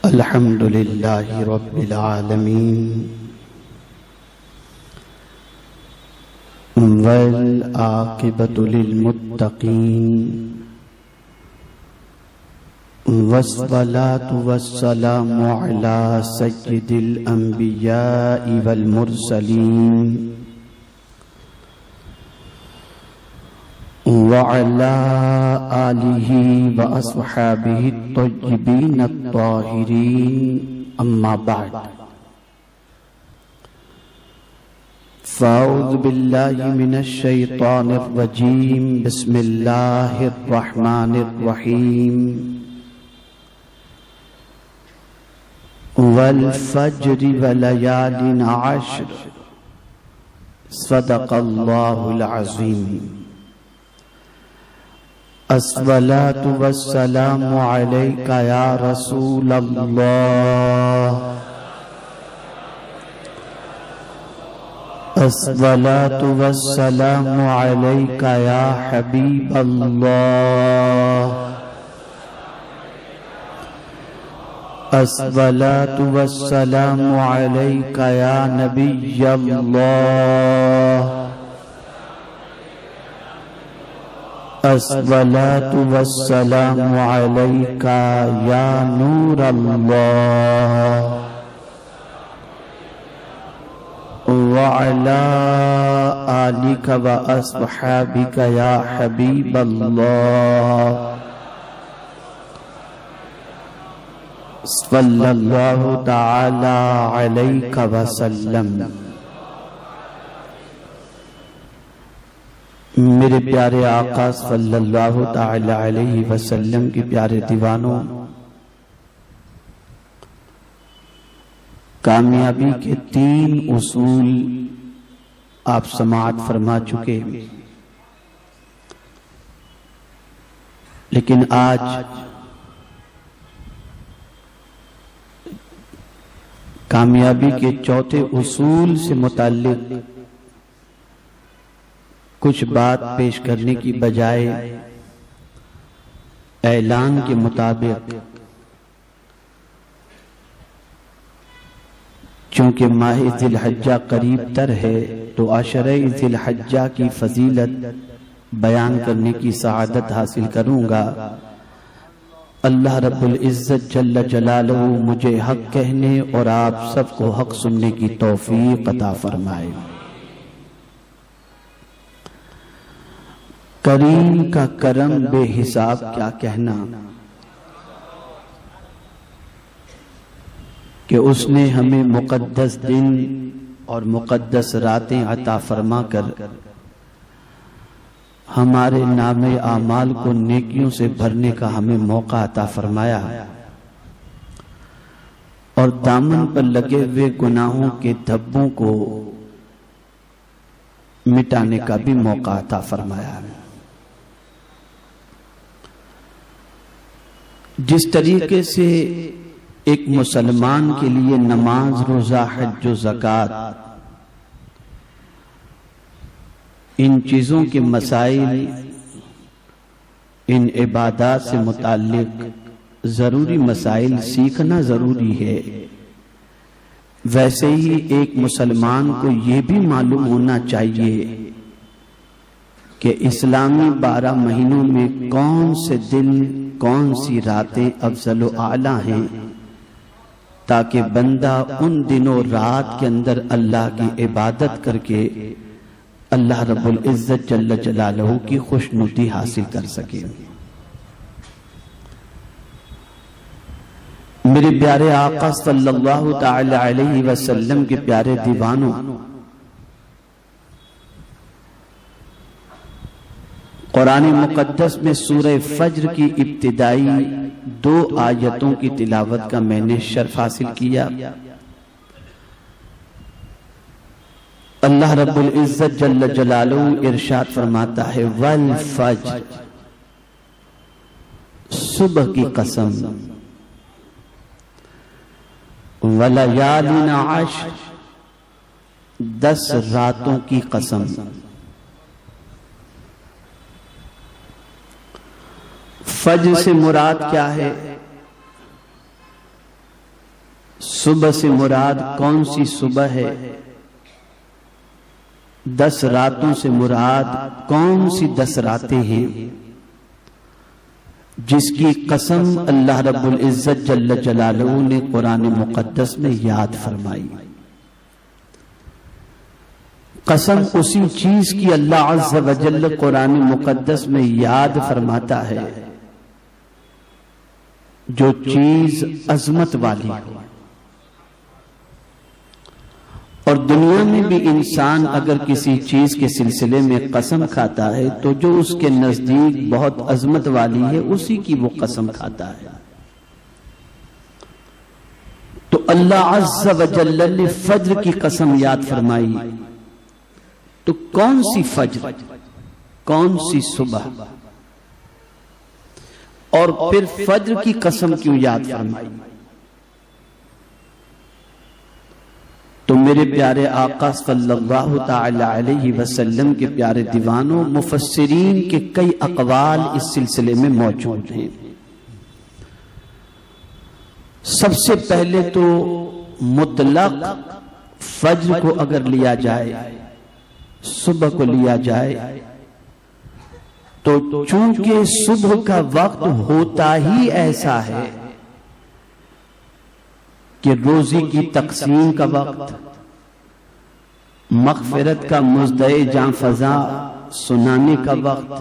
الحمد لله رب العالمين والعاقبة للمتقين والصلاة والسلام على سيد الأنبياء والمرسلين وعلى آله وأصحابه الطيبين الطاهرين أما بعد فأعوذ بالله من الشيطان الرجيم بسم الله الرحمن الرحيم والفجر وليال عشر صدق الله العظيم الصلاة والسلام عليك يا رسول الله الصلاة والسلام عليك يا حبيب الله الصلاة والسلام عليك يا نبي الله الصلاة والسلام عليك يا نور الله وعلى آلك وأصحابك يا حبيب الله صلى الله تعالى عليك وسلم. میرے پیارے آقا صلی اللہ تعالی علیہ وسلم کے پیارے دیوانوں، کامیابی کے 3 اصول آپ سماعت فرما چکے، لیکن آج کامیابی کے 4تھے اصول سے متعلق کچھ بات پیش کرنے کی بجائے اعلان کے مطابق، چونکہ ماہ ذی الحجہ قریب تر ہے تو عشرہ ذی الحجہ کی فضیلت بیان کرنے کی سعادت حاصل کروں گا. اللہ رب العزت جل جلالہ مجھے حق کہنے اور آپ سب کو حق سننے کی توفیق عطا فرمائے. کریم کا کرم بے حساب کیا کہنا کہ اس نے ہمیں مقدس دن اور مقدس راتیں عطا فرما کر ہمارے نام اعمال کو نیکیوں سے بھرنے کا ہمیں موقع عطا فرمایا اور دامن پر لگے ہوئے گناہوں کے دھبوں کو مٹانے کا بھی موقع عطا فرمایا. جس طریقے سے ایک مسلمان کے لیے نماز، روزہ، حج و زکوٰۃ ان چیزوں کے مسائل، ان عبادات سے متعلق ضروری مسائل سیکھنا ضروری ہے، ویسے ہی ایک مسلمان کو یہ بھی معلوم ہونا چاہیے کہ اسلامی 12 مہینوں میں کون سے دن، کون سی راتیں افضل و اعلیٰ ہیں، تاکہ بندہ ان دنوں رات کے اندر اللہ کی عبادت کر کے اللہ رب العزت جل جلالہ کی خوشنودی حاصل کر سکے. میرے پیارے آقا صلی اللہ تعالی علیہ وسلم کے پیارے دیوانوں، قرآن مقدس میں سورہ فجر کی ابتدائی 2 آیتوں کی تلاوت کا میں نے شرف حاصل کیا. اللہ رب العزت جل جلالہ ارشاد فرماتا ہے والفجر، صبح کی قسم، ولیالین عشر، 10 راتوں کی قسم. فجر سے مراد کیا ہے؟ صبح سے مراد کون سی صبح ہے؟ 10 راتوں سے مراد کون سی 10 راتیں ہیں جس کی قسم اللہ رب العزت جل جلالہ نے قرآن مقدس میں یاد فرمائی؟ قسم اسی چیز کی اللہ عز و جل قرآن مقدس میں یاد فرماتا ہے جو چیز عظمت والی ہو. اور دنیا میں بھی انسان اگر کسی چیز کے سلسلے میں قسم کھاتا ہے تو جو اس کے نزدیک بہت عظمت والی ہے اسی کی وہ قسم کھاتا ہے. تو اللہ عز و جل نے فجر کی قسم یاد فرمائی. تو کون سی فجر، کون سی صبح، اور پھر فجر کی قسم کیوں یاد فرمائی؟ تو میرے پیارے آقا صلی اللہ تعالی علیہ وسلم کے پیارے دیوانوں، مفسرین کے کئی اقوال اس سلسلے میں موجود ہیں. سب سے پہلے تو مطلق فجر کو اگر لیا جائے، صبح کو لیا جائے، تو چونکہ صبح کا وقت ہوتا ہی ایسا ہے کہ روزی کی تقسیم کا وقت، مغفرت کا مزدے جاں فضا سنانے کا وقت،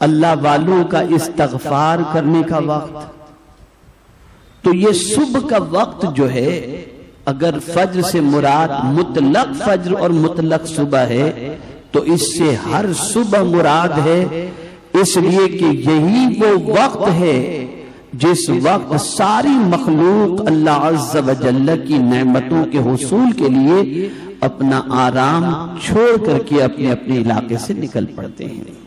اللہ والوں کا استغفار کرنے کا وقت، تو یہ صبح کا وقت جو ہے اگر فجر سے مراد مطلق فجر اور مطلق صبح ہے تو اس سے ہر صبح مراد ہے، اس لیے کہ یہی وہ وقت ہے جس وقت ساری مخلوق اللہ عز و جل کی نعمتوں کے حصول کے لیے اپنا آرام چھوڑ کر کے اپنے اپنے علاقے سے نکل پڑتے ہیں.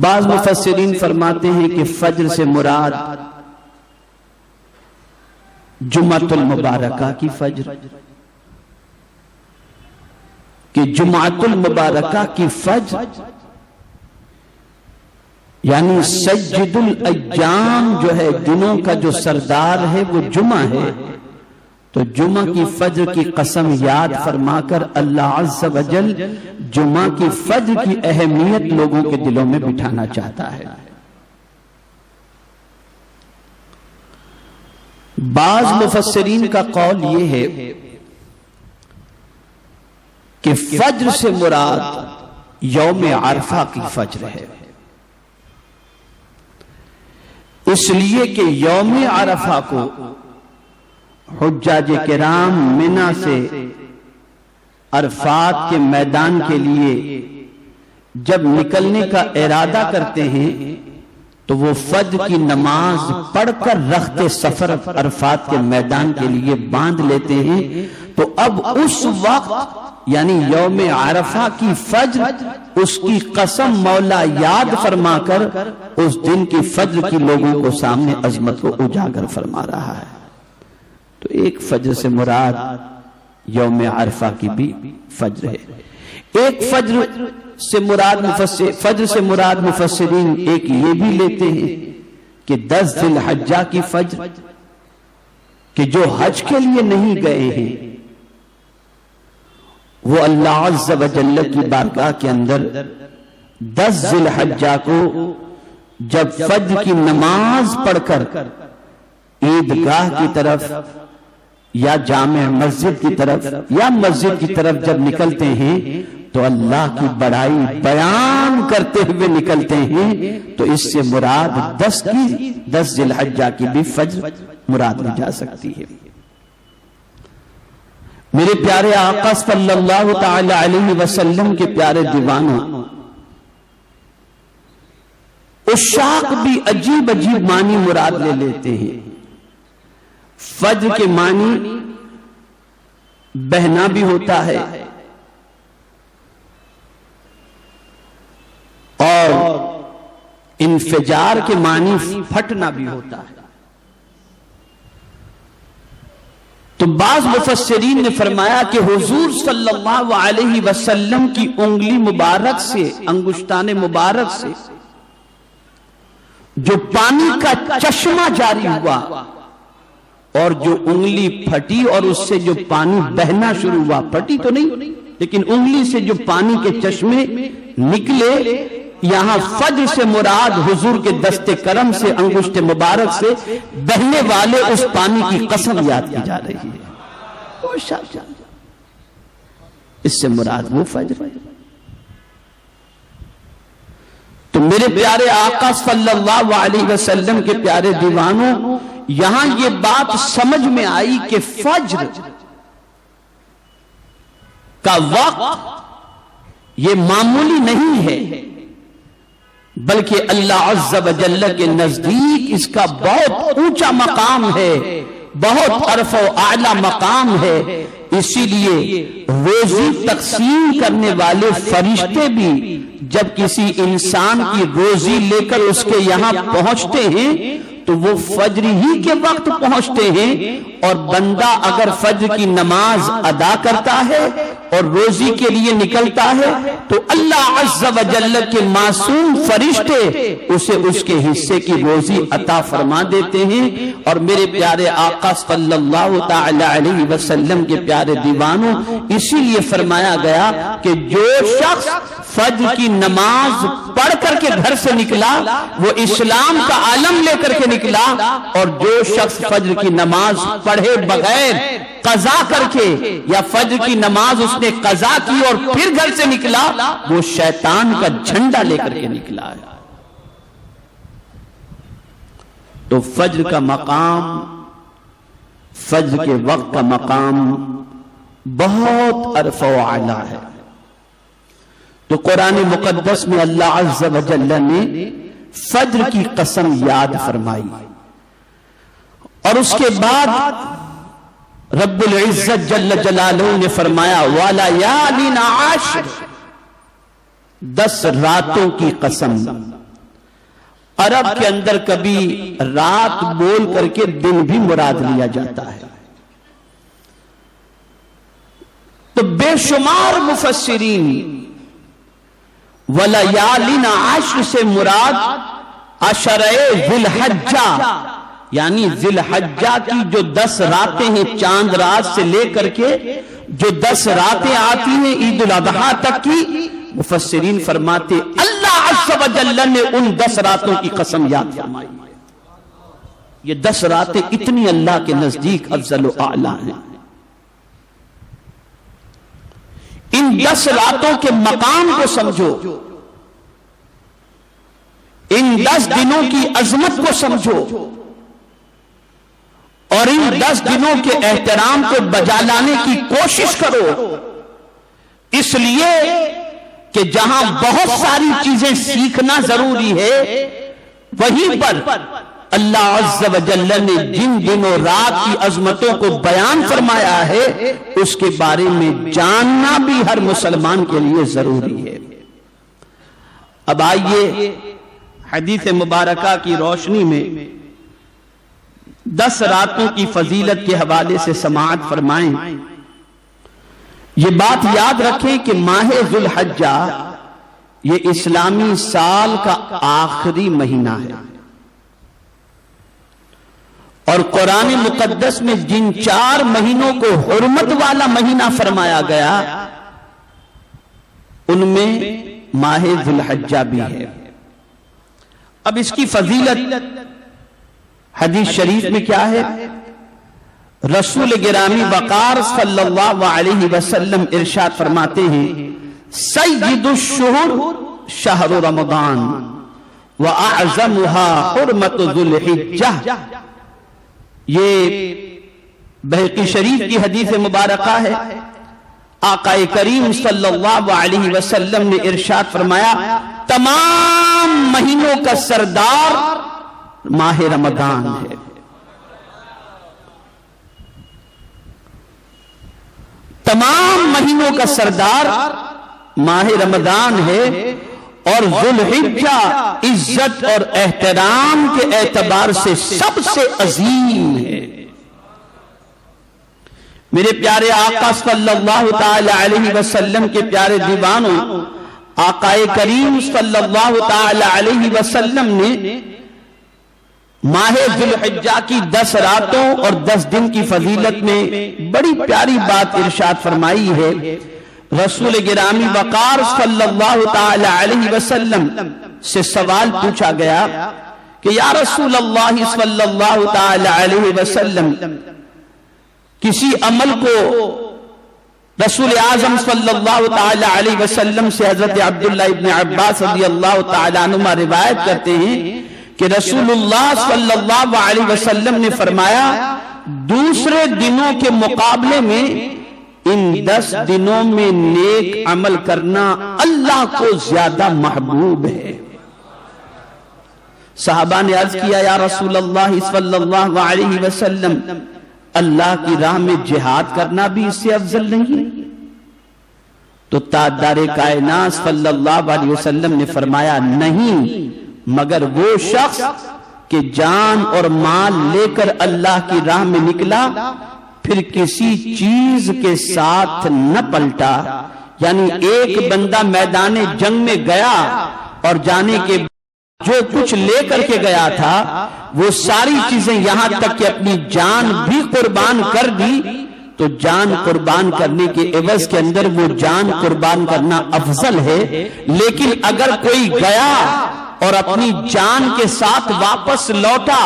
بعض مفسرین فرماتے ہیں کہ فجر سے مراد جمعۃ المبارکہ کی فجر، کہ جمعۃ المبارکہ کی فجر یعنی سید الایام جو ہے، دنوں کا جو سردار ہے وہ جمعہ ہے. تو جمعہ کی فجر کی قسم یاد فرما کر اللہ عز و جل جمعہ کی فجر کی اہمیت لوگوں کے دلوں میں بٹھانا چاہتا ہے. بعض مفسرین کا قول یہ ہے کہ فجر سے مراد یوم عرفہ کی فجر ہے، اس لیے کہ یوم عرفہ کو حجاج کرام منی سے عرفات کے میدان کے لیے جب نکلنے کا ارادہ کرتے ہیں تو وہ فجر کی نماز پڑھ کر رخت سفر عرفات کے میدان کے لیے باندھ لیتے ہیں. تو اب اس وقت یعنی یوم عرفہ کی فجر، اس کی قسم مولا یاد فرما کر اس دن کی فجر کی لوگوں کو سامنے عظمت کو اجاگر فرما رہا ہے. تو ایک فجر سے مراد یوم عرفہ کی بھی فجر ہے. ایک فجر سے مراد مفسرین ایک یہ بھی لیتے ہیں کہ 10 ذی الحجہ کی فجر، کہ جو حج کے لیے نہیں گئے ہیں وہ اللہ عز و جل کی بارگاہ کے اندر 10 ذی الحجہ کو جب فجر کی نماز پڑھ کر عیدگاہ کی طرف یا جامع مسجد کی طرف یا مسجد کی طرف جب نکلتے ہیں تو اللہ کی بڑائی بیان کرتے ہوئے نکلتے ہیں. تو اس سے مراد 10 ذی الحجہ کی بھی فجر مراد لی جا سکتی ہے. میرے پیارے آقا صلی اللہ تعالی علیہ وسلم کے پیارے دیوانوں، عشاق بھی عجیب عجیب معنی مراد لے لیتے ہیں. فجر کے معنی بہنا بھی ہوتا ہے اور انفجار کے معنی پھٹنا بھی ہوتا ہے. تو بعض مفسرین نے فرمایا کہ حضور صلی اللہ علیہ وسلم کی انگلی مبارک سے، انگشتان مبارک سے جو پانی کا چشمہ جاری ہوا اور جو انگلی پھٹی اور اس سے جو پانی بہنا شروع ہوا، پھٹی تو نہیں لیکن انگلی سے جو پانی کے چشمے نکلے، یہاں فجر سے مراد حضور کے دست کرم سے انگشت مبارک سے بہنے والے اس پانی کی قسم یاد کی جا رہی ہے، اس سے مراد وہ فجر۔ تو میرے پیارے آقا صلی اللہ علیہ وسلم کے پیارے دیوانوں، یہاں یہ بات سمجھ میں آئی کہ فجر کا وقت یہ معمولی نہیں ہے، بلکہ اللہ عز و جل کے نزدیک اس کا بہت اونچا مقام ہے، بہت عرف و اعلی مقام ہے۔ اسی لیے روزی تقسیم کرنے والے فرشتے بھی جب کسی انسان کی روزی لے کر اس کے یہاں پہنچتے ہیں تو وہ فجر ہی کے وقت پہنچتے ہیں، اور بندہ اگر فجر کی نماز ادا کرتا ہے اور روزی کے لیے نکلتا ہے تو اللہ عز و جل کے معصوم فرشتے اسے اس کے حصے کی روزی عطا فرما دیتے ہیں۔ اور میرے پیارے آقا صلی اللہ تعالی علیہ وسلم کے پیارے دیوانوں، اسی لیے فرمایا گیا کہ جو شخص فجر کی نماز پڑھ کر کے گھر سے نکلا وہ اسلام کا عالم لے کر کے نکلا، اور جو شخص فجر کی نماز پڑھے بغیر قضا کر کے، یا فجر کی نماز اس نے قضا کی اور پھر گھر سے نکلا، وہ شیطان کا جھنڈا لے کر کے نکلا ہے۔ تو فجر کا مقام، فجر کے وقت کا مقام بہت عرف و اعلیٰ ہے۔ تو قرآن مقدس میں اللہ عز و جل نے فجر کی قسم یاد فرمائی، اور اس کے بعد رب العزت جل جلالہ نے فرمایا وَلَيَالٍ عَشْرٍ، 10 راتوں کی قسم۔ عرب کے اندر کبھی رات بول کر کے دن بھی مراد لیا جاتا ہے، تو بے شمار مفسرین وَلَيَالٍ عَشْرٍ سے مراد عشرہ ذی الحجہ، یعنی ذی الحجہ کی جو 10 راتیں ہیں، چاند رات سے لے کر کے جو 10 راتیں آتی ہیں عید الاضحیٰ تک کی، مفسرین فرماتے اللہ عز و جل نے ان 10 راتوں کی قسم یاد فرمائی۔ یہ 10 راتیں اتنی اللہ کے نزدیک افضل و اعلیٰ ہیں۔ ان 10 راتوں کے مقام کو سمجھو، ان 10 دنوں کی عظمت کو سمجھو، اور ان 10 دنوں کے احترام کو بجا لانے کی کوشش کرو، اس لیے کہ جہاں بہت ساری چیزیں سیکھنا ضروری ہے، وہیں پر اللہ عز و جل نے جن دنوں رات کی عظمتوں کو بیان فرمایا ہے اس کے بارے میں جاننا بھی ہر مسلمان کے لیے ضروری ہے۔ اب آئیے حدیث مبارکہ کی روشنی میں 10 راتوں کی فضیلت کے حوالے سے سماعت فرمائیں۔ یہ بات یاد رکھیں کہ ماہ ذو الحجہ یہ اسلامی سال کا آخری مہینہ ہے، اور قرآن مقدس میں جن 4 مہینوں کو حرمت والا مہینہ فرمایا گیا ان میں ماہ ذو الحجہ بھی ہے۔ اب اس کی فضیلت حدیث شریف میں کیا ہے؟ رسول گرامی وقار صلی اللہ علیہ وسلم ارشاد فرماتے ہیں سید الشہر شہر رمضان وَأَعْظَمُهَا حُرْمَةُ ذُو الْحِجَّةِ، یہ بہقی شریف کی حدیث مبارکہ ہے۔ آقا کریم صلی اللہ علیہ وسلم نے ارشاد فرمایا تمام مہینوں کا سردار ماہ رمضان ہے۔ تمام مہینوں کا سردار ماہ رمضان ہے، اور ذو الحجہ عزت اور احترام کے اعتبار سے سب سے عظیم ہے۔ میرے پیارے آقا صلی اللہ تعالی علیہ وسلم کے پیارے دیوانوں، آقا کریم صلی اللہ تعالی علیہ وسلم نے ماہ ذی الحجہ کی 10 راتوں اور 10 دن کی فضیلت میں بڑی پیاری بات ارشاد فرمائی ہے۔ رسول گرامی وقار صلی اللہ تعالی علیہ وسلم سے سوال پوچھا گیا کہ یا رسول اللہ صلی اللہ تعالی علیہ وسلم، کسی عمل کو رسول اعظم صلی اللہ تعالی علیہ وسلم سے حضرت عبداللہ ابن عباس رضی اللہ تعالی عنہما روایت کرتے ہیں کہ رسول اللہ صلی اللہ علیہ وسلم نے فرمایا دوسرے دنوں کے مقابلے میں ان 10 دنوں میں نیک عمل کرنا اللہ کو زیادہ محبوب ہے۔ صحابہ نے عرض کیا یا رسول اللہ صلی اللہ علیہ وسلم، اللہ کی راہ میں جہاد کرنا بھی اس سے افضل نہیں؟ تو تاجدار کائنات صلی اللہ علیہ وسلم نے فرمایا نہیں، مگر وہ شخص کہ جان اور مال لے کر اللہ کی راہ میں نکلا پھر کسی چیز کے ساتھ نہ پلٹا، یعنی ایک بندہ میدان جنگ میں گیا اور جانے کے جو کچھ لے کر کے گیا تھا وہ ساری چیزیں یہاں تک کہ اپنی جان بھی قربان کر دی، تو جان قربان کرنے کے عوض کے اندر وہ جان قربان کرنا افضل ہے۔ لیکن اگر کوئی گیا اور اپنی جان کے ساتھ واپس لوٹا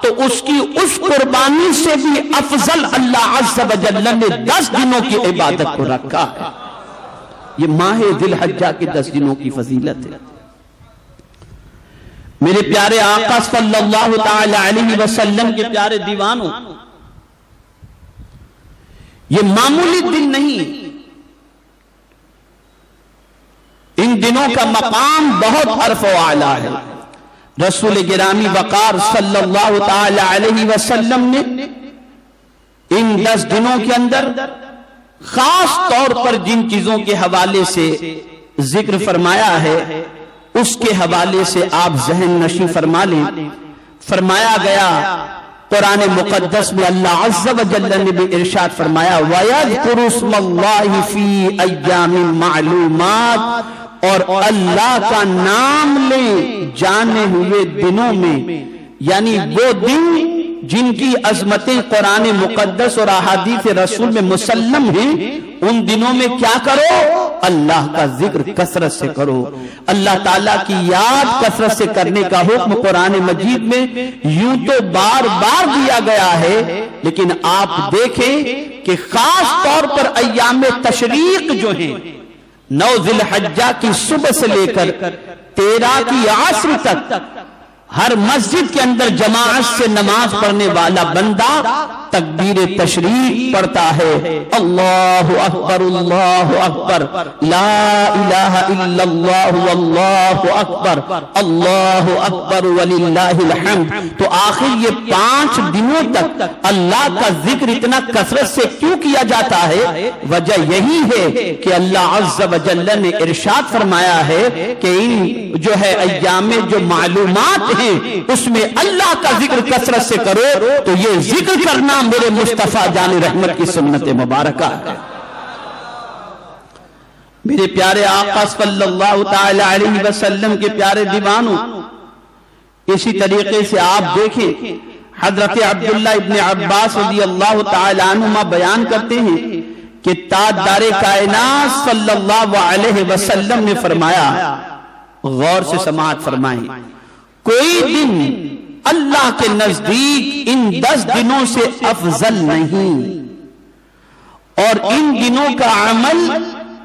تو اس کی اس قربانی سے بھی افضل اللہ عز و جل نے 10 دنوں کی عبادت کو رکھا ہے۔ یہ ماہ ذی الحجہ کے 10 دنوں کی فضیلت ہے۔ میرے پیارے آقا صلی اللہ تعالی علیہ وسلم کے پیارے دیوانوں، یہ معمولی دن نہیں، ان دنوں کا مقام بہت عرف و اعلیٰ ہے۔ رسول گرامی وقار صلی اللہ تعالی علیہ وسلم نے ان 10 دنوں کے اندر خاص طور پر جن چیزوں کے حوالے سے ذکر فرمایا ہے اس کے حوالے سے آپ ذہن نشی فرما لیں۔ فرمایا گیا قرآن مقدس میں اللہ عز و جل نے بھی ارشاد فرمایا وَيَذْكُرُ اسْمَ اللَّهِ فِي أَيَّامٍ مَعْلُومَاتٍ، اور اللہ کا نام لیں جانے ہوئے دنوں میں، یعنی وہ دن جن کی عظمتیں قرآن مقدس اور احادیث رسول میں مسلم ہیں، ان دنوں میں کیا کرو؟ اللہ کا ذکر کثرت سے کرو۔ اللہ تعالیٰ کی یاد کثرت سے کرنے کا حکم قرآن مجید میں یوں تو بار بار دیا گیا ہے، لیکن آپ دیکھیں کہ خاص طور پر ایام تشریق جو ہیں، 9 ذی الحجہ کی صبح سے لے کر 13 کی عصر تک ہر مسجد کے اندر جماعت سے نماز پڑھنے والا بندہ تکبیر تشریق پڑھتا ہے، اللہ اکبر اللہ اکبر، لا الہ الا اللہ واللہ اکبر، اللہ اکبر وللہ الحمد۔ تو آخر یہ 5 دنوں تک اللہ کا ذکر اتنا کثرت سے کیوں کیا جاتا ہے؟ وجہ یہی ہے کہ اللہ عز و جل نے ارشاد فرمایا ہے کہ ان جو ہے ایام جو معلومات ہیں اس میں اللہ کا ذکر کثرت سے کرو، تو یہ ذکر کرنا میرے مصطفیٰ جان رحمت کی سنت مبارکہ ہے۔ میرے پیارے آقا صلی اللہ تعالی علیہ وسلم کے پیارے دیوانوں، اسی طریقے سے آپ دیکھیں حضرت عبداللہ ابن عباس رضی اللہ تعالی عنہما بیان کرتے ہیں کہ تاجدار کائنات صلی اللہ علیہ وسلم نے فرمایا، غور سے سماعت فرمائیں، کوئی دن اللہ کے نزدیک ان 10 دنوں سے افضل نہیں، اور ان دنوں کا عمل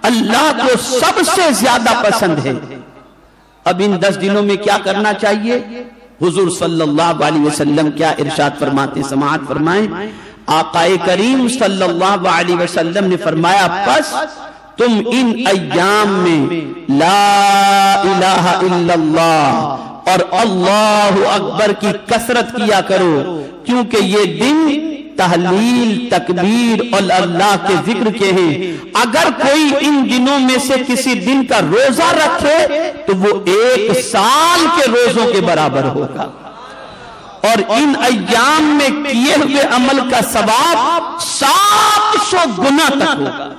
اللہ کو سب سے زیادہ پسند ہے۔ اب ان 10 دنوں میں کیا کرنا چاہیے؟ حضور صلی اللہ علیہ وسلم کیا ارشاد فرماتے، سماعت فرمائیں۔ آقا کریم صلی اللہ علیہ وسلم نے فرمایا پس تم ان ایام میں لا الہ الا اللہ اور اللہ اکبر کی کثرت کیا کرو، کیونکہ یہ دن تحلیل، تکبیر اور اللہ کے ذکر کے ہیں۔ اگر کوئی ان دنوں میں سے کسی دن کا روزہ رکھے تو وہ 1 سال کے روزوں کے برابر ہوگا، اور ان ایام میں کیے ہوئے عمل کا ثواب 700 گنا تک ہوگا۔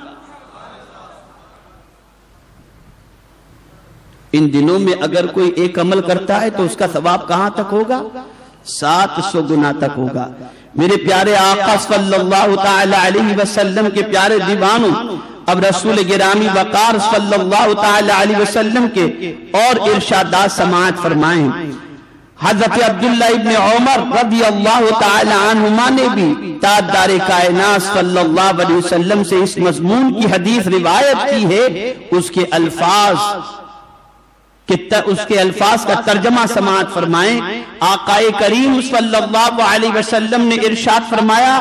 ان دنوں میں اگر کوئی ایک عمل کرتا ہے تو اس کا ثواب کہاں تک ہوگا؟ 700 گنا تک ہوگا۔ میرے پیارے آقا صلی اللہ تعالی علیہ وسلم کے پیارے دیوانوں، اب رسول گرامی وقار صلی اللہ تعالی علیہ وسلم کے اور ارشادات سماعت فرمائیں۔ حضرت عبداللہ ابن عمر رضی اللہ تعالی عنہما نے بھی تاجدار کائنات صلی اللہ علیہ وسلم سے اس مضمون کی حدیث روایت کی ہے۔ اس کے الفاظ کا ترجمہ سماعت فرمائیں۔ آقا کریم صلی اللہ علیہ وسلم نے ارشاد فرمایا،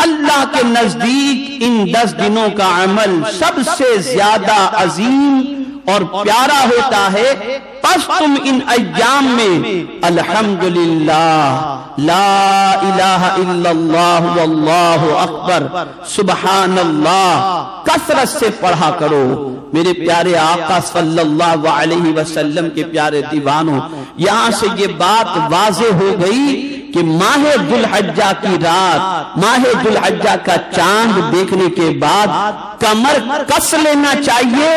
اللہ کے نزدیک ان 10 دنوں کا عمل سب سے زیادہ عظیم اور پیارا ہوتا ہے، پس تم ان ایام میں الحمدللہ، لا الہ الا اللہ واللہ اکبر، سبحان اللہ کثرت سے پڑھا کرو۔ میرے پیارے آقا صلی اللہ علیہ وسلم کے پیارے دیوانوں، یہاں سے یہ بات واضح ہو گئی کہ ماہ ذو الحجہ کی رات، ماہ ذو الحجہ کا چاند دیکھنے کے بعد کمر کس لینا چاہیے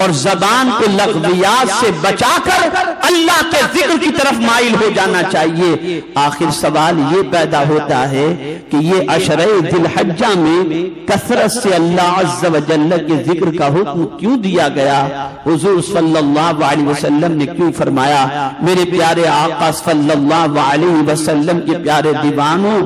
اور زبان کو لغویات سے بچا کر اللہ کے ذکر کی طرف مائل ہو جانا چاہیے۔ آخر سوال یہ پیدا ہوتا ہے کہ یہ عشرہ ذی الحجہ میں کثرت سے اللہ عز و جل کے ذکر کا حکم کیوں دیا گیا؟ حضور صلی اللہ علیہ وسلم نے کیوں فرمایا؟ میرے پیارے آقا صلی اللہ علیہ وسلم کے پیارے دیوانوں،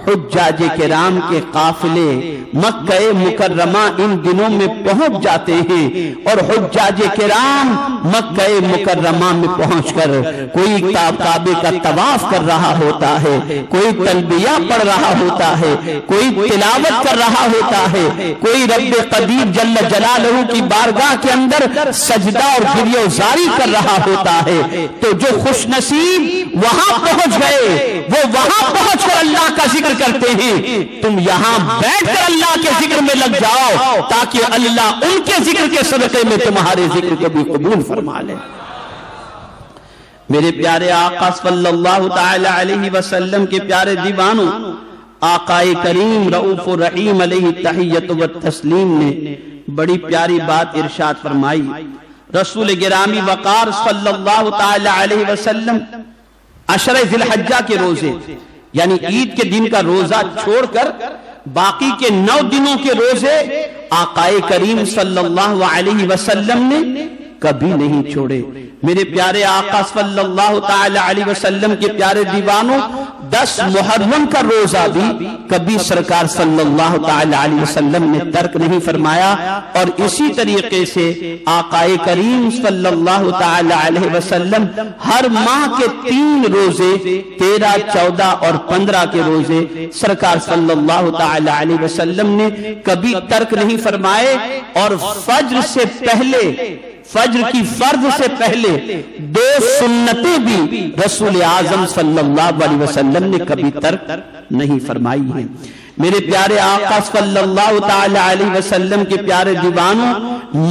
حجاج کرام کے قافلے مکہ مکرمہ ان دنوں میں پہنچ جاتے ہیں، اور حجاج کرام مکہ مکرمہ میں پہنچ کر کوئی کعبے کا طواف کر رہا ہوتا ہے، کوئی تلبیہ پڑھ رہا ہوتا ہے، کوئی تلاوت کر رہا ہوتا ہے، کوئی رب قدیر جل جلالہ کی بارگاہ کے اندر سجدہ اور گریہ زاری کر رہا ہوتا ہے۔ تو جو خوش نصیب وہاں پہنچ گئے وہ وہاں پہنچ کر اللہ کا ذکر کرتے ہیں، تم یہاں بیٹھ کر اللہ کے ذکر میں لگ جاؤ تاکہ اللہ ان کے ذکر کے صدقے میں تمہارے ذکر کو بھی قبول فرما لے۔ میرے پیارے آقا صلی اللہ تعالی علیہ وسلم کے پیارے دیوانوں، آقا کریم رؤوف الرحیم علیہ التحیۃ والتسلیم نے بڑی پیاری بات ارشاد فرمائی۔ رسول گرامی وقار صلی اللہ تعالی علیہ وسلم عشرہ ذی الحجہ کے روزے، یعنی عید کے دن کا روزہ چھوڑ کر باقی کے 9 دنوں کے روزے آقا کریم صلی اللہ علیہ وسلم نے کبھی نہیں چھوڑے۔ میرے پیارے آقا صلی اللہ تعالی علیہ وسلم کے پیارے دیوانوں، 10 محرم کا روزہ بھی کبھی سرکار صلی اللہ تعالی علیہ وسلم نے ترک نہیں فرمایا، اور اسی طریقے سے آقا کریم صلی اللہ تعالی علیہ وسلم ہر ماہ کے 3 روزے 13، 14 اور 15 کے روزے سرکار صلی اللہ تعالی علیہ وسلم نے کبھی ترک نہیں فرمائے، اور فجر سے پہلے، فجر کی فرض سے پہلے 2 سنتیں بھی رسول اعظم صلی اللہ علیہ وسلم نے کبھی ترک نہیں فرمائی ہیں۔ میرے پیارے آقا صلی اللہ تعالی علیہ وسلم کے پیارے دیوانوں،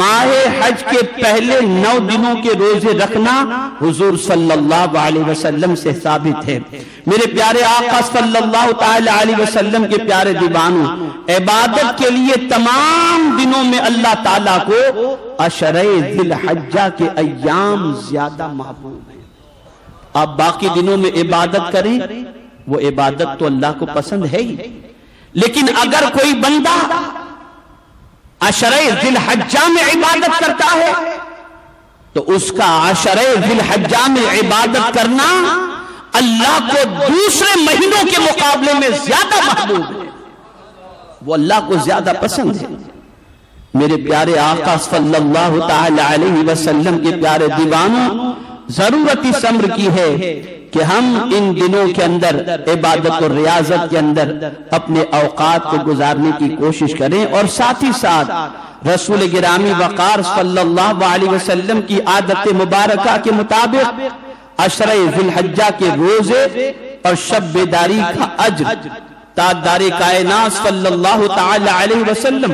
ماہ حج کے پہلے 9 دنوں کے روزے رکھنا حضور صلی اللہ علیہ وسلم سے ثابت ہے۔ میرے پیارے آقا صلی اللہ تعالی علیہ وسلم کے پیارے دیوانوں، عبادت کے لیے تمام دنوں میں اللہ تعالیٰ کو عشرہ ذی الحجہ کے ایام زیادہ محبوب ہیں۔ آپ باقی دنوں میں عبادت کریں، وہ عبادت تو اللہ کو پسند ہے ہی، لیکن اگر کوئی بندہ عشرہ ذی الحجہ میں عبادت کرتا ہے تو اس کا عشرہ ذی الحجہ میں عبادت کرنا اللہ کو دوسرے مہینوں کے مقابلے میں زیادہ محبوب ہے، وہ اللہ کو زیادہ پسند ہے۔ میرے پیارے آقا صلی اللہ تعالی علیہ وسلم کے پیارے دیوانوں، ضرورت اس امر کی ہے کہ ہم ان دنوں کے اندر عبادت اور ریاضت کے اندر اپنے اوقات کو گزارنے کی کوشش کریں، اور ساتھ ہی ساتھ رسول گرامی وقار صلی اللہ علیہ وسلم کی عادت مبارکہ کے مطابق عشرہ ذی الحجہ کے روزے اور شب بیداری کا اجر تاجدار کائنات صلی اللہ تعالی علیہ وسلم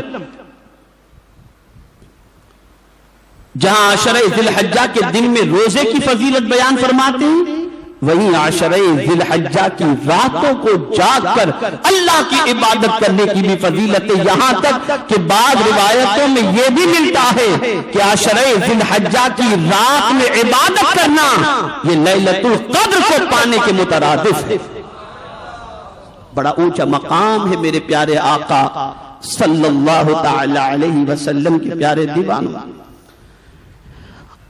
جہاں عشرہ ذی الحجہ کے دن میں روزے کی فضیلت بیان فرماتے ہیں، وہیں عشرہ ذی الحجہ کی راتوں کو جاگ کر اللہ کی عبادت کرنے کی بھی فضیلت ہے، یہاں تک کہ بعض روایتوں میں یہ بھی ملتا ہے کہ عشرہ ذی الحجہ کی رات میں عبادت کرنا یہ لیلۃ القدر کو پانے کے مترادف ہے۔ بڑا اونچا مقام ہے میرے پیارے آقا صلی اللہ تعالی علیہ وسلم کے پیارے دیوانوں۔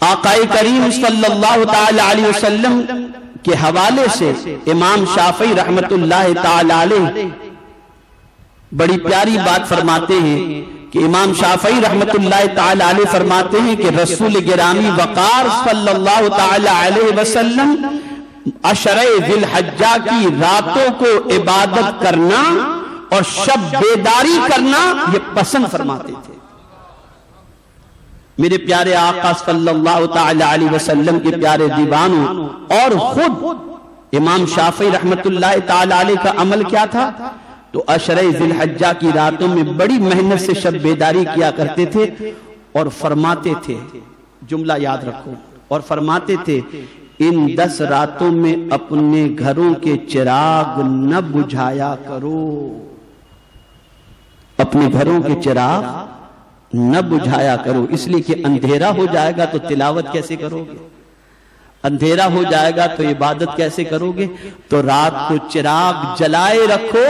آقا کریم صلی اللہ تعالی علیہ وسلم کے حوالے سے امام شافعی رحمت اللہ تعالی علیہ بڑی پیاری بات فرماتے ہیں کہ امام شافعی رحمت اللہ تعالی علیہ فرماتے ہیں کہ رسول گرامی وقار صلی اللہ تعالی علیہ وسلم عشرہ ذی الحجہ کی راتوں کو عبادت کرنا اور شب بیداری کرنا یہ پسند فرماتے تھے۔ میرے پیارے آقا صلی اللہ تعالی علیہ وسلم کے پیارے دیوانوں، اور خود امام شافعی رحمت اللہ تعالی علیہ کا عمل کیا تھا؟ تو عشرہ ذی الحجہ کی راتوں میں بڑی محنت سے شب بیداری کیا کرتے تھے اور فرماتے تھے، جملہ یاد رکھو، اور فرماتے تھے ان 10 راتوں میں اپنے گھروں کے چراغ نہ بجھایا کرو، اپنے گھروں کے چراغ نہ بجھایا کرو، اس لیے کہ اندھیرا ہو جائے گا تو تلاوت کیسے کرو گے؟ اندھیرا ہو جائے گا تو عبادت کیسے کرو گے؟ تو رات کو چراغ جلائے رکھو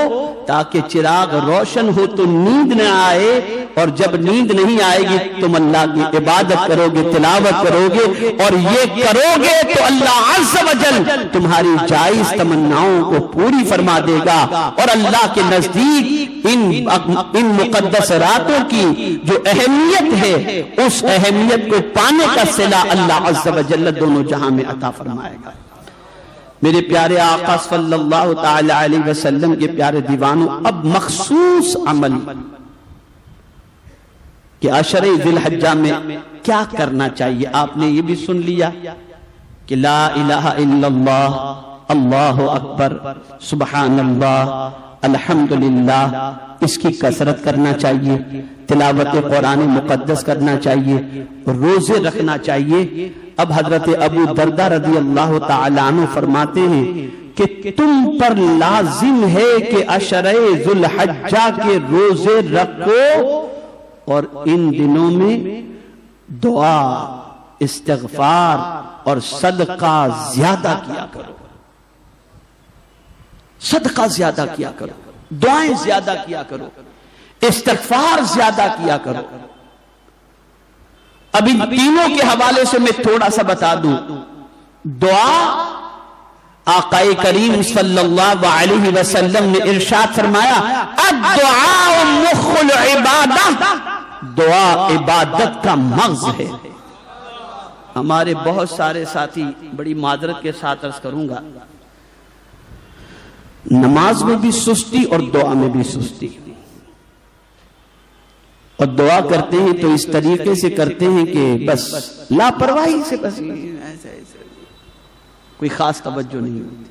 تاکہ چراغ روشن ہو تو نیند نہ آئے، اور جب نیند نہیں آئے گی تم اللہ کی عبادت کرو گے، تلاوت کرو گے، اور یہ کرو گے تو اللہ عز و جل تمہاری جائز تمناؤں کو پوری فرما دے گا، اور اللہ کے نزدیک ان مقدس راتوں کی جو اہمیت ہے اس اہمیت کو پانے کا صلہ اللہ عز و جل دونوں جہاں میں عطا فرمائے گا۔ میرے پیارے آقا صلی اللہ تعالی علیہ وسلم کے پیارے دیوانوں، اب مخصوص عمل کہ عشرہ ذی الحجہ میں کیا کرنا چاہیے آپ نے یہ بھی سن لیا کہ لا الہ الا اللہ، اللہ اکبر، سبحان اللہ، الحمدللہ، اس کی کثرت کرنا چاہیے، تلاوت قرآن مقدس کرنا چاہیے، روزے رکھنا چاہیے۔ اب حضرت ابو دردہ رضی اللہ تعالیٰ عنہ فرماتے ہیں کہ تم پر لازم ہے کہ عشرہ ذی الحجہ کے روزے رکھو اور ان دنوں میں دعا، استغفار اور صدقہ زیادہ کیا کرو، صدقہ زیادہ کیا کرو، دعائیں زیادہ کیا کرو، استغفار زیادہ کیا کرو۔ اب ان تینوں کے حوالے سے میں تھوڑا سا بتا دوں۔ دعا، آقا کریم صلی اللہ علیہ وسلم نے ارشاد فرمایا الدعاء مخ العبادہ، دعا عبادت کا مغز ہے۔ ہمارے بہت سارے ساتھی، بڑی معذرت کے ساتھ عرض کروں گا، نماز میں بھی سستی اور دعا میں بھی سستی، اور دعا کرتے ہیں تو اس طریقے سے کرتے ہیں کہ بس لاپرواہی سے، بس کوئی خاص توجہ نہیں ہوتی۔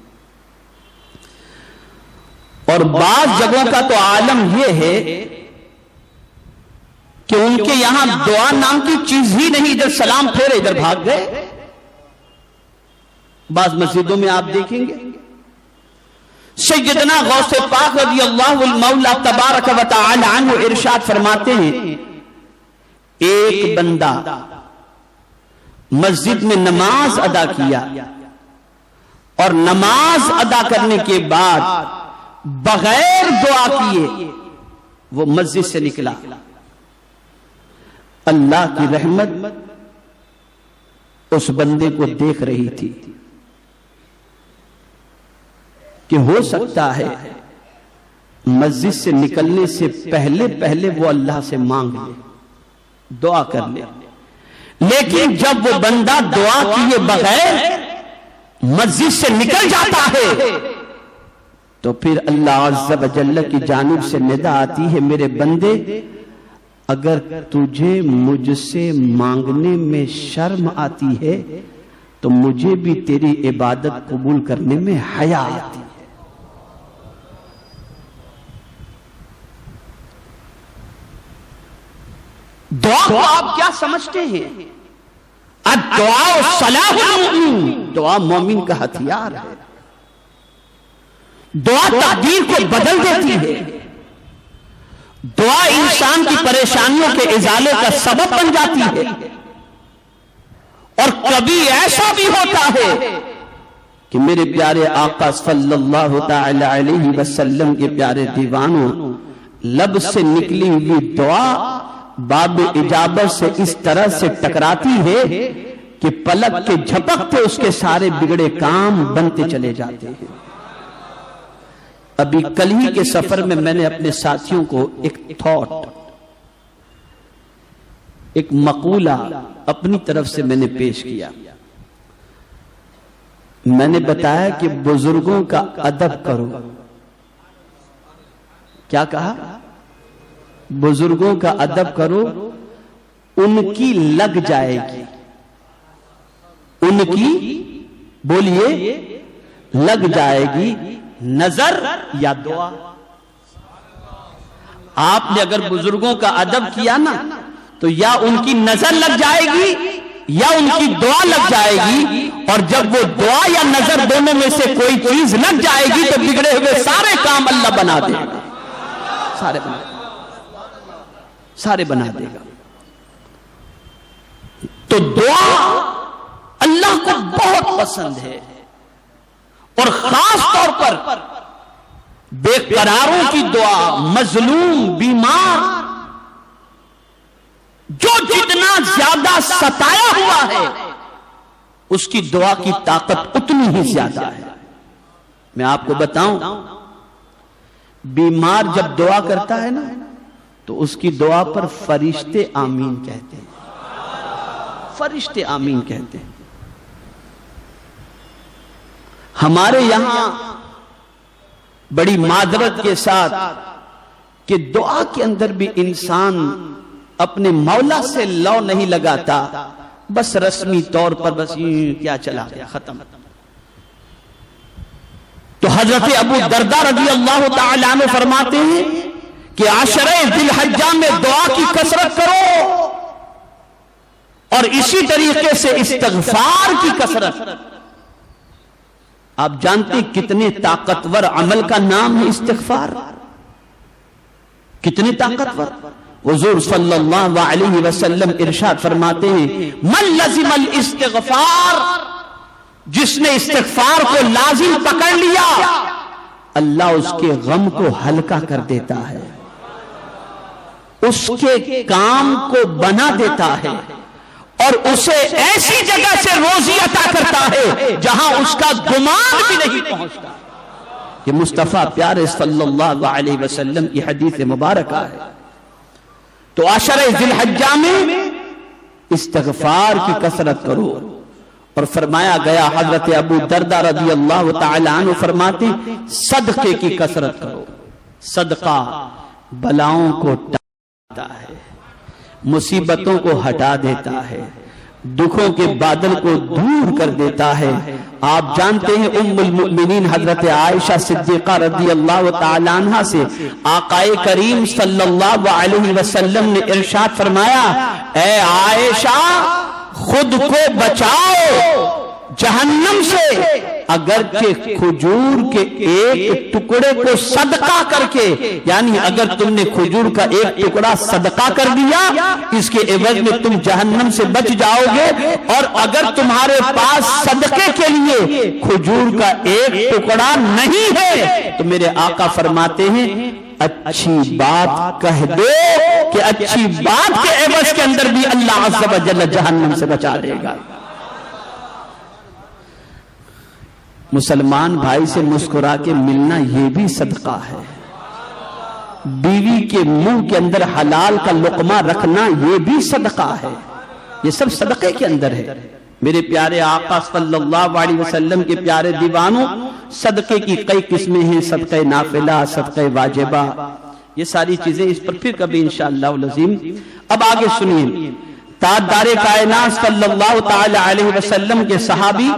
اور بعض جگہوں کا تو عالم یہ ہے کہ ان کے یہاں دعا نام کی چیز ہی نہیں، ادھر سلام پھیرے ادھر بھاگ گئے۔ بعض مسجدوں میں آپ دیکھیں گے سیدنا غوث پاک رضی اللہ المولا تبارک و تعالی عنہ ارشاد فرماتے ہیں ایک بندہ مسجد میں نماز ادا کیا اور نماز ادا کرنے کے بعد بغیر دعا کیے وہ مسجد سے نکلا، اللہ کی رحمت اس بندے کو دیکھ رہی تھی کہ ہو سکتا ہے مسجد سے نکلنے سے پہلے وہ اللہ سے مانگ لے، دعا کر لے، لیکن جب وہ بندہ دعا کیے بغیر مسجد سے نکل جاتا ہے تو پھر اللہ عز و جل کی جانب سے ندا آتی ہے میرے بندے اگر تجھے مجھ سے مانگنے میں شرم آتی ہے تو مجھے بھی تیری عبادت قبول کرنے میں حیا آتی ہے۔ دعا کو آپ کیا سمجھتے ہیں؟ الدعاء صلاح المؤمن، دعا مومن کا ہتھیار ہے، دعا تقدیر کو بدل دیتی ہے، دعا انسان کی پریشانیوں کے ازالے کا سبب بن جاتی ہے۔ اور کبھی ایسا بھی ہوتا ہے کہ میرے پیارے آقا صلی اللہ تعالی علیہ وسلم کے پیارے دیوانوں، لب سے نکلی ہوئی دعا باب اجابت سے اس طرح سے ٹکراتی ہے کہ پلک کے جھپکتے اس کے سارے بگڑے کام بنتے چلے جاتے ہیں۔ ابھی کل ہی کے سفر میں میں نے اپنے ساتھیوں کو ایک تھاٹ، ایک مقولہ اپنی طرف سے میں نے پیش کیا۔ میں نے بتایا کہ بزرگوں کا ادب کرو۔ کیا کہا؟ بزرگوں کا ادب کرو، ان کی لگ جائے گی، ان کی بولیے لگ جائے گی نظر یا دعا۔ آپ نے اگر بزرگوں کا ادب کیا نا تو یا ان کی نظر لگ جائے گی یا ان کی دعا لگ جائے گی، اور جب وہ دعا یا نظر دونوں میں سے کوئی چیز لگ جائے گی تو بگڑے ہوئے سارے کام اللہ بنا دے گا، سارے بنا دے گا۔ تو دعا اللہ کو بہت پسند ہے، اور خاص طور پر بے قراروں کی دعا، مظلوم، بیمار، جو جتنا زیادہ ستایا ہوا ہے اس کی دعا کی طاقت اتنی ہی زیادہ ہے۔ میں آپ کو بتاؤں، بیمار جب دعا کرتا ہے نا تو اس کی دعا پر فرشتے آمین کہتے ہیں، فرشتے آمین کہتے ہیں۔ ہمارے یہاں بڑی معذرت کے ساتھ کہ دعا کے اندر بھی انسان اپنے مولا سے لو نہیں لگاتا، بس رسمی طور پر بس کیا چلا گیا، ختم۔ تو حضرت ابو درداء رضی اللہ تعالی عنہ فرماتے ہیں کہ عشرہ ذی الحجہ میں دعا کی کثرت کرو، اور اسی طریقے سے استغفار کی کثرت۔ آپ جانتے ہیں کتنے طاقتور عمل کا نام ہے استغفار، کتنے طاقتور۔ حضور صلی اللہ علیہ وسلم ارشاد فرماتے ہیں من لزم الاستغفار، جس نے استغفار کو لازم پکڑ لیا اللہ اس کے غم کو ہلکا کر دیتا ہے، اس کے کام کو بنا دیتا ہے، اور اسے ایسی جگہ سے روزی عطا کرتا ہے جہاں اس کا گمان بھی نہیں پہنچتا۔ یہ مصطفیٰ پیارے صلی اللہ علیہ وسلم کی حدیث مبارکہ ہے۔ تو عشرہ ذی الحجہ میں استغفار کی کثرت کرو، اور فرمایا گیا حضرت ابو درداء رضی اللہ تعالی عنہ فرماتے صدقے کی کثرت کرو۔ صدقہ بلاؤں کو ٹالتا ہے، مصیبتوں کو ہٹا دیتا ہے، دکھوں کے بادل کو دور کر دیتا ہے۔ آپ جانتے ہیں ام المؤمنین حضرت عائشہ صدیقہ رضی اللہ تعالی عنہ سے آقا کریم صلی اللہ علیہ وسلم نے ارشاد فرمایا اے عائشہ خود کو بچاؤ جہنم سے، اگرچہ کھجور کے ایک ٹکڑے کو صدقہ کر کے، یعنی اگر تم نے کھجور کا ایک ٹکڑا صدقہ کر دیا اس کے عوض میں تم جہنم سے بچ جاؤ گے، اور اگر تمہارے پاس صدقے کے لیے کھجور کا ایک ٹکڑا نہیں ہے تو میرے آقا فرماتے ہیں اچھی بات کہہ دو کہ اچھی بات کے عوض کے اندر بھی اللہ عز و جل جہنم سے بچا دے گا۔ مسلمان بھائی سے مسکرا کے ملنا یہ بھی صدقہ ہے، بیوی کے منہ کے اندر حلال کا لقمہ رکھنا یہ بھی صدقہ ہے، یہ سب صدقے کے اندر ہے۔ میرے پیارے آقا صلی اللہ علیہ وسلم کے پیارے دیوانوں، صدقے کی کئی قسمیں ہیں، صدقہ نافلہ، صدقہ واجبہ، یہ ساری چیزیں اس پر پھر کبھی انشاءاللہ العظیم۔ اب آگے سنیے، تاجدار کائنات صلی اللہ تعالی علیہ وسلم کے صحابی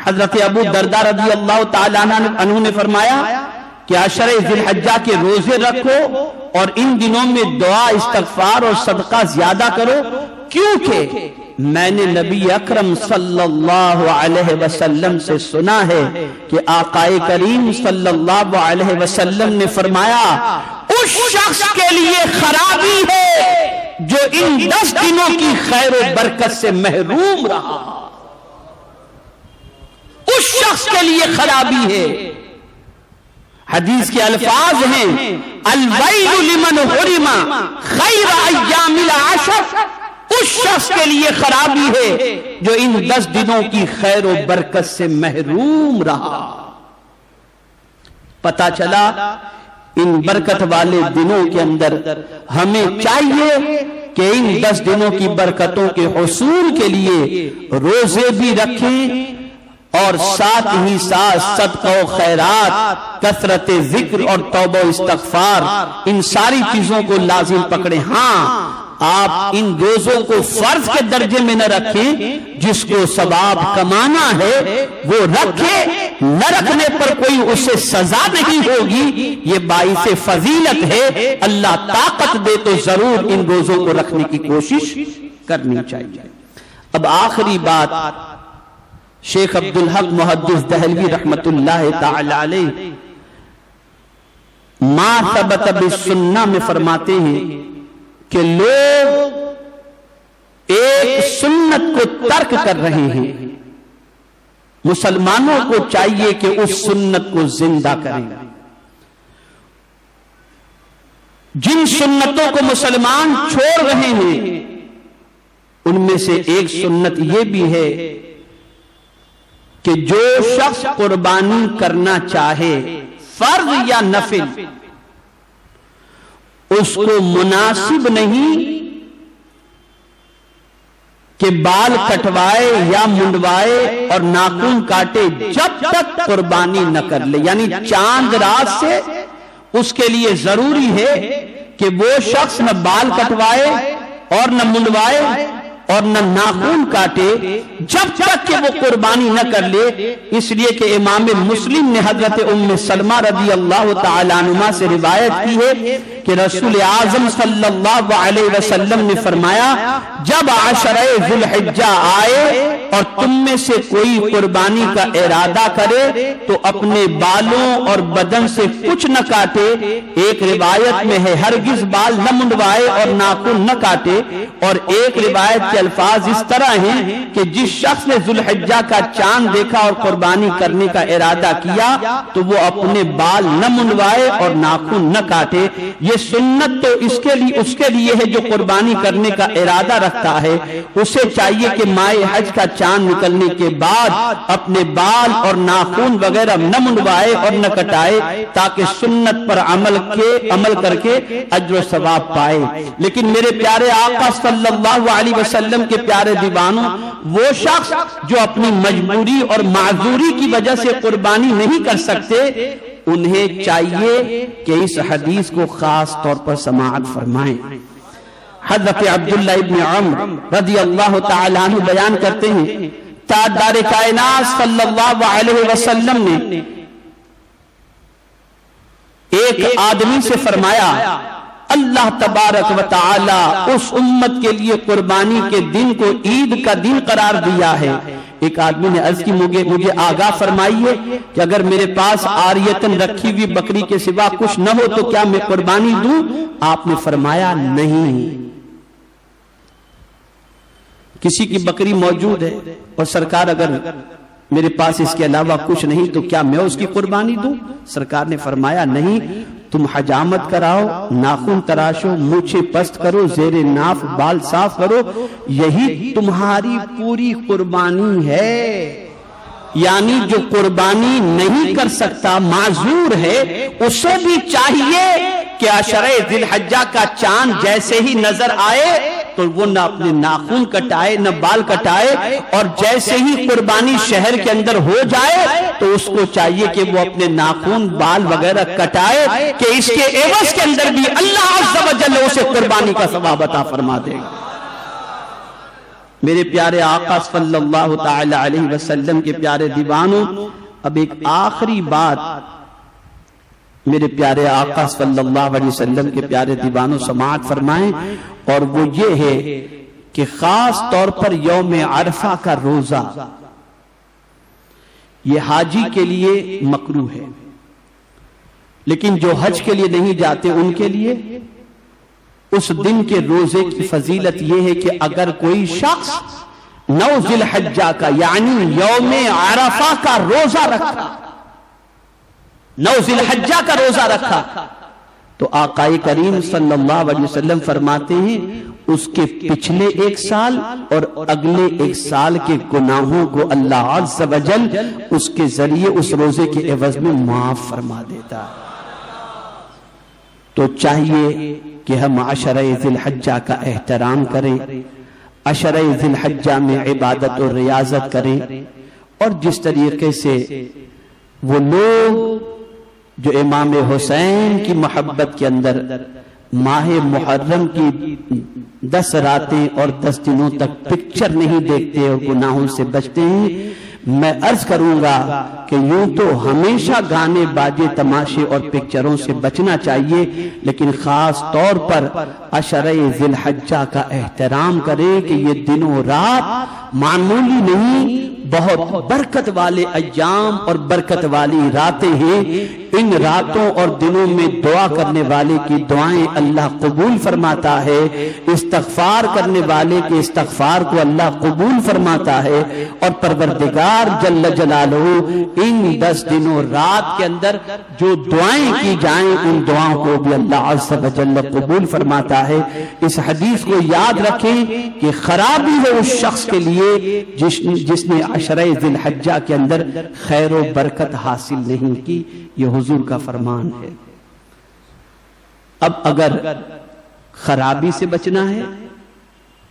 حضرت ابو درداء رضی اللہ تعالی عنہ نے فرمایا کہ عشرہ ذی الحجہ کے روزے رکھو اور ان دنوں میں دعا، استغفار اور صدقہ زیادہ کرو، کیونکہ میں نے نبی اکرم صلی اللہ علیہ وسلم سے سنا ہے کہ آقا کریم صلی اللہ علیہ وسلم نے فرمایا اس شخص کے لیے خرابی ہے جو ان 10 دنوں کی خیر و برکت سے محروم رہا. اس شخص کے لیے خرابی ہے. حدیث کے الفاظ ہیں الویل لمن حرم خیر ایام العشر. اس شخص کے لیے خرابی ہے جو ان 10 دنوں کی خیر و برکت سے محروم رہا. پتہ چلا ان برکت والے دنوں کے اندر ہمیں چاہیے کہ ان 10 دنوں کی برکتوں کے حصول کے لیے روزے بھی رکھیں اور ساتھ ہی ساتھ صدقہ و خیرات، کثرت ذکر اور توبہ و استغفار، ان ساری چیزوں کو لازم پکڑیں. ہاں آپ ان روزوں کو فرض کے درجے میں نہ رکھیں، جس کو ثواب کمانا ہے وہ رکھے، نہ رکھنے پر کوئی اسے سزا نہیں ہوگی، یہ باعث فضیلت ہے. اللہ طاقت دے تو ضرور ان روزوں کو رکھنے کی کوشش کرنی چاہیے. اب آخری بات شیخ عبدالحق محدث دہلوی رحمت اللہ تعالی علیہ ما ثبت بالسنہ میں فرماتے ہیں کہ لوگ ایک سنت کو ترک کر رہے ہیں. مسلمانوں کو چاہیے کہ اس سنت کو زندہ کریں. جن سنتوں کو مسلمان چھوڑ رہے ہیں ان میں سے ایک سنت یہ بھی ہے کہ جو شخص قربانی کرنا چاہے فرض یا نفل، اس کو مناسب نہیں کہ بال کٹوائے یا منڈوائے اور ناخن کاٹے جب تک قربانی نہ کر لے. یعنی چاند رات سے اس کے لیے ضروری ہے کہ وہ شخص نہ بال کٹوائے اور نہ منڈوائے اور نہ ناخن کاٹے جب تک کہ وہ قربانی نہ کر لے. اس لیے کہ امام مسلم نے حضرت ام سلمہ رضی اللہ تعالی عنہا سے روایت کی ہے کہ رسول اعظم صلی اللہ علیہ وسلم نے فرمایا جب عشرہ ذی الحجہ آئے اور تم میں سے کوئی قربانی کا ارادہ کرے تو اپنے بالوں اور بدن سے کچھ نہ کاٹے. ایک روایت میں ہے ہرگز بال نہ منڈوائے اور ناخن نہ کاٹے، اور ایک روایت کے الفاظ اس طرح ہیں کہ جس شخص نے ذی الحجہ کا چاند دیکھا اور قربانی کرنے کا ارادہ کیا تو وہ اپنے بال نہ منڈوائے اور ناخن نہ کاٹے. یہ سنت تو اس کے لیے ہے جو قربانی کرنے کا ارادہ رکھتا ہے. اسے چاہیے کہ ماہ حج کا چاند نکلنے کے بعد اپنے بال اور ناخن وغیرہ نہ منڈوائے اور نہ کٹائے تاکہ سنت پر عمل کر کے اجر و ثواب پائے. لیکن میرے پیارے آقا صلی اللہ علیہ وسلم کے پیارے دیوانوں، وہ شخص جو اپنی مجبوری اور معذوری کی وجہ سے قربانی نہیں کر سکتے، انہیں چاہیے کہ اس حدیث کو خاص طور پر سماعت فرمائیں. حضرت عبداللہ ابن عمر رضی اللہ تعالی عنہ بیان کرتے ہیں تاجدار کائنات صلی اللہ علیہ وسلم نے ایک آدمی سے فرمایا اللہ تبارک و تعالی اس امت کے لیے قربانی کے دن کو عید کا دن قرار دیا ہے. ایک آدمی نے عرض کی مجھے آگاہ فرمائیے کہ اگر میرے پاس عاریتن رکھی ہوئی بکری کے سوا کچھ نہ ہو تو کیا میں قربانی دوں؟ آپ نے فرمایا نہیں. کسی کی بکری موجود ہے اور سرکار اگر میرے پاس اس کے علاوہ کچھ نہیں تو کیا میں اس کی قربانی دوں؟ سرکار نے فرمایا نہیں، تم حجامت کراؤ، ناخن تراشو، مونچھیں پست کرو، زیر ناف بال صاف کرو، یہی تمہاری پوری قربانی ہے. یعنی جو قربانی نہیں کر سکتا، معذور ہے، اسے بھی چاہیے کہ عشرہ ذی الحجہ کا چاند جیسے ہی نظر آئے تو وہ نہ اپنے ناخن کٹائے نہ بال کٹائے، اور جیسے ہی قربانی شہر کے اندر ہو جائے تو اس کو چاہیے کہ وہ اپنے ناخن بال وغیرہ کٹائے کہ اس کے عوض کے اندر بھی اللہ عز و جل اسے قربانی کا ثواب عطا فرما دے گا. میرے پیارے آقا صلی اللہ تعالی علیہ وسلم کے پیارے دیوانوں، اب ایک آخری بات میرے پیارے آقا صلی اللہ علیہ وسلم کے پیارے دیوانوں سماعت فرمائیں، اور وہ یہ ہے کہ خاص طور پر یوم عرفہ کا روزہ یہ حاجی کے لیے مکروہ ہے، لیکن جو حج کے لیے نہیں جاتے ان کے لیے اس دن کے روزے کی فضیلت یہ ہے کہ اگر کوئی شخص 9 ذی الحجہ کا یعنی یوم عرفہ کا روزہ رکھا، 9 ذی الحجہ کا روزہ رکھا، تو آقا کریم صلی اللہ علیہ وسلم فرماتے ہیں اس کے پچھلے 1 سال اور اگلے 1 سال کے گناہوں کو اللہ عز و جل اس کے ذریعے اس روزے کے عوض میں معاف فرما دیتا ہے۔ تو چاہیے کہ ہم عشرہ ذی الحجہ کا احترام کریں، عشرہ ذی الحجہ میں عبادت و ریاضت کریں، اور جس طریقے سے وہ لوگ جو امام حسین کی محبت کے اندر ماہ محرم کی 10 راتیں اور 10 دنوں تک پکچر نہیں دیکھتے اور گناہوں سے بچتے ہیں، میں عرض کروں گا کہ یوں تو ہمیشہ گانے باجے تماشے اور پکچروں سے بچنا چاہیے، لیکن خاص طور پر عشرہ ذی الحجہ کا احترام کریں کہ یہ دن و رات معمولی نہیں، بہت برکت والے ایام اور برکت والی راتیں ہیں۔ ان راتوں اور دنوں میں دعا کرنے والے کی دعائیں اللہ قبول فرماتا ہے، استغفار کرنے والے کے استغفار کو اللہ قبول فرماتا ہے، اور پروردگار جل جلالہ ان 10 دنوں رات کے اندر جو دعائیں کی جائیں ان دعاؤں کو بھی اللہ عز و جل قبول فرماتا ہے۔ اس حدیث کو یاد رکھیں کہ خرابی ہے اس شخص کے لیے جس نے عشرہ ذی الحجہ کے اندر خیر و برکت حاصل نہیں کی، یہ حضور کا فرمان ہے۔ اب اگر خرابی سے بچنا ہے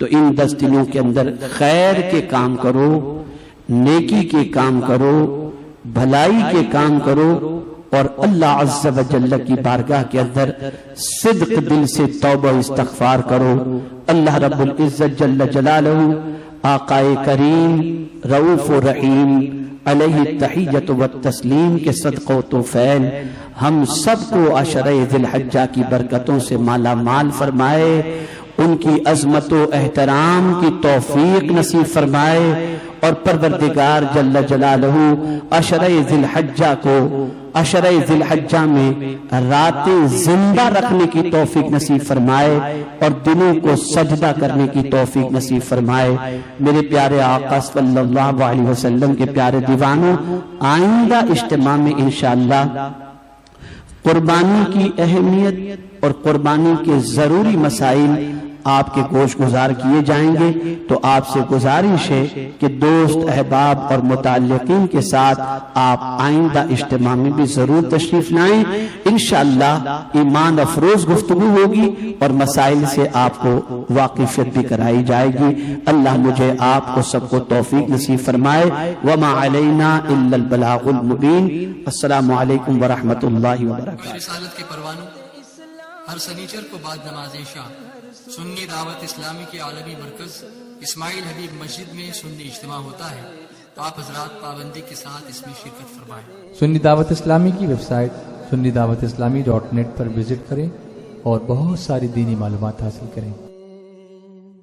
تو ان 10 دنوں کے اندر خیر کے کام کرو، نیکی کے کام کرو، بھلائی کے کام کرو، اور اللہ عز و جل کی بارگاہ کے اندر صدق دل سے توبہ استغفار کرو۔ اللہ رب العزت جل جلالہ آقا کریم رؤوف و رحیم علیہ التحیۃ والتسلیم کے صدقہ و توفیل ہم سب کو عشرہ ذی الحجہ کی برکتوں سے مالا مال فرمائے، ان کی عظمت و احترام کی توفیق نصیب فرمائے، اور پروردگار جل جلالہ عشرہ ذی الحجہ کو عشرہ ذی الحجہ میں راتیں زندہ رکھنے کی توفیق نصیب فرمائے اور دنوں کو سجدہ کرنے کی توفیق نصیب فرمائے۔ میرے پیارے آقا صلی اللہ علیہ وسلم کے پیارے دیوانوں، آئندہ اجتماع میں انشاءاللہ قربانی کی اہمیت اور قربانی کے ضروری مسائل آپ کے گوش گزار کیے جائیں گے، تو آپ سے گزارش ہے کہ دوست احباب اور متعلقین کے ساتھ آپ آئندہ اجتماع میں بھی ضرور تشریف لائیں۔ انشاءاللہ ایمان افروز گفتگو ہوگی اور مسائل سے آپ کو واقفیت بھی کرائی جائے گی۔ اللہ مجھے آپ کو سب کو توفیق نصیب فرمائے۔ وما علینا الا البلاغ المبین۔ السلام علیکم ورحمۃ اللہ وبرکاتہ۔ رسالت کے پروانوں، ہر سنیچر کو بعد نماز عشاء سنی دعوت اسلامی کے عالمی مرکز اسماعیل حبیب مسجد میں سنی اجتماع ہوتا ہے، تو آپ حضرات پابندی کے ساتھ اس میں شرکت فرمائیں۔ سنی دعوت اسلامی کی website sunni dawat islami.net پر وزٹ کریں اور بہت ساری دینی معلومات حاصل کریں۔